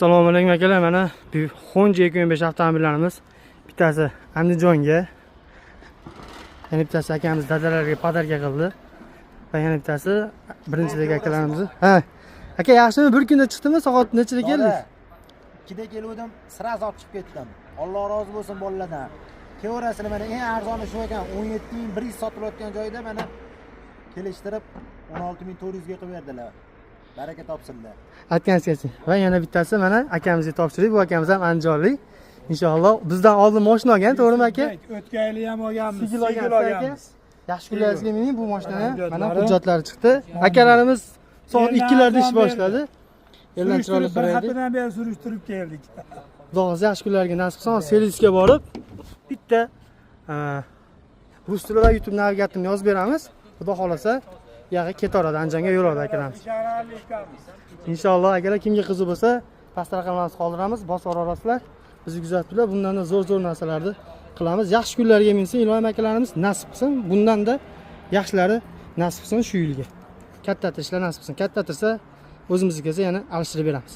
Assalomu alaykum akalar, mana bu Honda 225 avtomobillarimiz bittasi Andijonga, yana bittasi akamiz dadalarga podarka qildi va yana bittasi birinchidagi akalarimiz. Ha. Aka, yaxshimi? Bir kunda chiqdimi? Soat nechida keldik? 2da kelgandim, sirasi olib chiqib ketdim. Alloh rozi bo'lsin bolalardan. Kevarasini mana eng arzoni shu ekan, 17.100 sotilayotgan joyda mana kelishtirib 16.400 ga qilib berdilar. Baraka topsinlar. Aytganingiz va yana bittasi mana akamizga topshirdik. Bu akamiz ham andijonlik. Inshaalloh bizdan oldin mashina olgan, to'g'rimi aka? O'tgan yili ham olganmiz. Sigil olganmiz. Yaxshi kunlaringizga mening bu mashinani mana hujjatlari chiqdi. Akalarimiz soat 2larda ish boshladi. Eldan chiroyli bir haftadan beri surishtirib keldik. Xudo yaxshi kunlarga nasib qilsin, servisga borib bitta rus tili va YouTube navigatorni yozib beramiz. Xudo xolasa, yog'i ketoradi, Andijonga yo'l oladi akalarimiz. Inshaalloh akalar, kimga qiziq bo'lsa, pastda raqamlarimizni qoldiramiz, bosib olasizlar. Bizni kuzatiblar. Bundan da zo'r narsalarni qilamiz. Yaxshi kunlarga minsin, ilohim akalarimiz nasib qilsin. Bundan da yaxshilari nasib qilsin shu yilga. Katta ishlar nasib qilsin. Katta tirsa o'zimizga kelsa yana alishtirib beramiz.